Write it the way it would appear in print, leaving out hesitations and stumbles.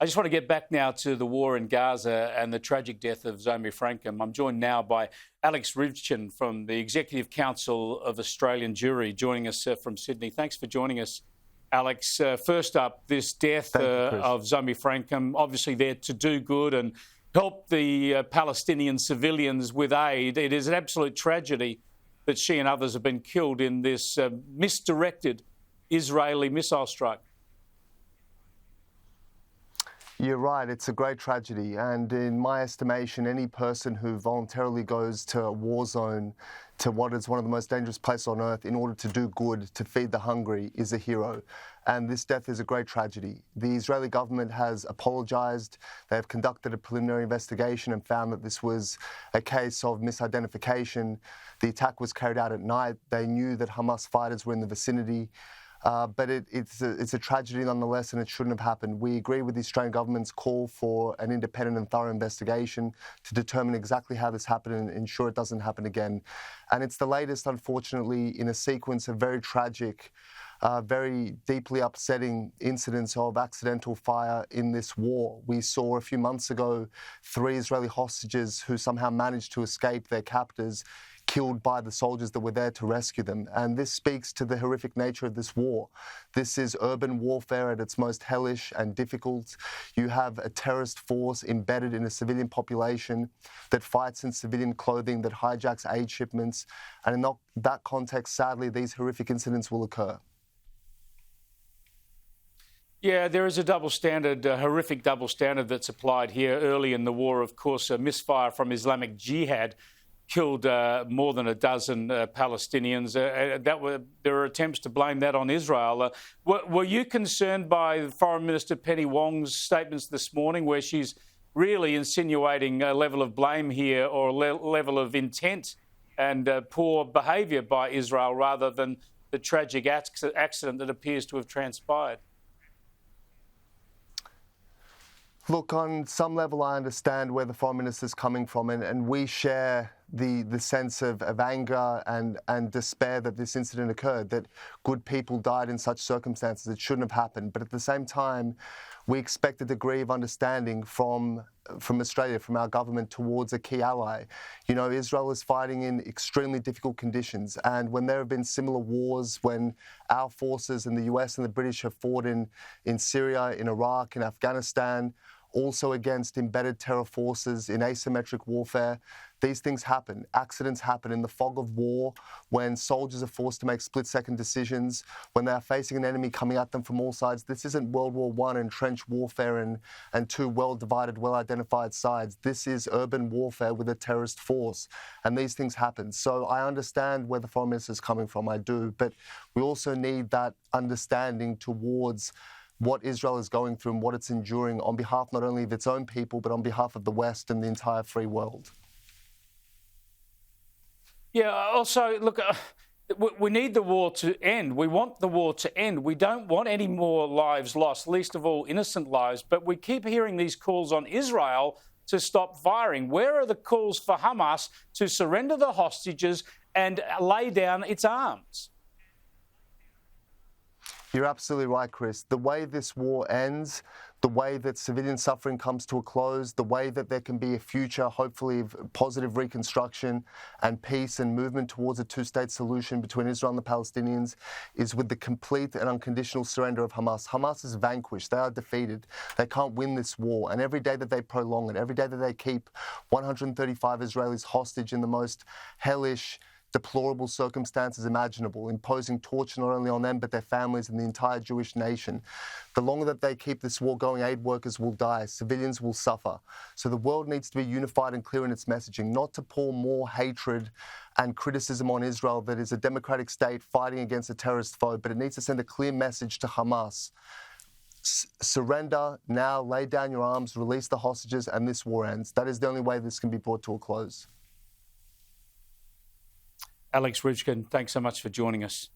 I just want to get back now to the war in Gaza and the tragic death of Zomi Frankcom. I'm joined now by Rvychin from the Executive Council of Australian Jewry, joining us from Sydney. Thanks for joining us, Alex. First up, this death of Zomi Frankcom, obviously there to do good and help the Palestinian civilians with aid. It is an absolute tragedy that she and others have been killed in this misdirected Israeli missile strike. You're right, it's a great tragedy, and in my estimation, any person who voluntarily goes to a war zone, to what is one of the most dangerous places on earth, in order to do good, to feed the hungry, is a hero. And this death is a great tragedy. The Israeli government has apologised. They have conducted a preliminary investigation and found that this was a case of misidentification. The attack was carried out at night. They knew that Hamas fighters were in the vicinity. But it's a tragedy nonetheless, and it shouldn't have happened. We agree with the Australian government's call for an independent and thorough investigation to determine exactly how this happened and ensure it doesn't happen again. And it's the latest, unfortunately, in a sequence of very tragic, very deeply upsetting incidents of accidental fire in this war. We saw a few months ago 3 Israeli hostages who somehow managed to escape their captors, killed by the soldiers that were there to rescue them. And this speaks to the horrific nature of this war. This is urban warfare at its most hellish and difficult. You have a terrorist force embedded in a civilian population that fights in civilian clothing, that hijacks aid shipments. And in that context, sadly, these horrific incidents will occur. Yeah, there is a double standard, a horrific double standard that's applied here. Early in the war, of course, a misfire from Islamic Jihad killed more than a dozen Palestinians. There are attempts to blame that on Israel. Were you concerned by Foreign Minister Penny Wong's statements this morning, where she's really insinuating a level of blame here, or a level of intent and poor behaviour by Israel, rather than the tragic accident that appears to have transpired? Look, on some level, I understand where the Foreign Minister is coming from, and we share the sense of anger and despair that this incident occurred, that good people died in such circumstances. It shouldn't have happened. But at the same time, we expect a degree of understanding from Australia, from our government, towards a key ally. You know, Israel is fighting in extremely difficult conditions, and when there have been similar wars, when our forces and the US and the British have fought in Syria, in Iraq, in Afghanistan, also against embedded terror forces in asymmetric warfare, these things happen. Accidents happen in the fog of war, when soldiers are forced to make split-second decisions, when they are facing an enemy coming at them from all sides. This isn't World War I and trench warfare and 2 well-divided, well-identified sides. This is urban warfare with a terrorist force, and these things happen. So I understand where the Foreign Minister is coming from, I do, but we also need that understanding towards what Israel is going through and what it's enduring on behalf not only of its own people, but on behalf of the West and the entire free world. Yeah, also, look, we need the war to end. We want the war to end. We don't want any more lives lost, least of all innocent lives. But we keep hearing these calls on Israel to stop firing. Where are the calls for Hamas to surrender the hostages and lay down its arms? You're absolutely right, Chris. The way this war ends, the way that civilian suffering comes to a close, the way that there can be a future, hopefully, of positive reconstruction and peace and movement towards a 2-state solution between Israel and the Palestinians, is with the complete and unconditional surrender of Hamas. Hamas is vanquished. They are defeated. They can't win this war. And every day that they prolong it, every day that they keep 135 Israelis hostage in the most hellish, deplorable circumstances imaginable, imposing torture not only on them but their families and the entire Jewish nation. The longer that they keep this war going, aid workers will die, civilians will suffer. So the world needs to be unified and clear in its messaging, not to pour more hatred and criticism on Israel that is a democratic state fighting against a terrorist foe, but it needs to send a clear message to Hamas. Surrender now, lay down your arms, release the hostages, and this war ends. That is the only way this can be brought to a close. Rvychin, thanks so much for joining us.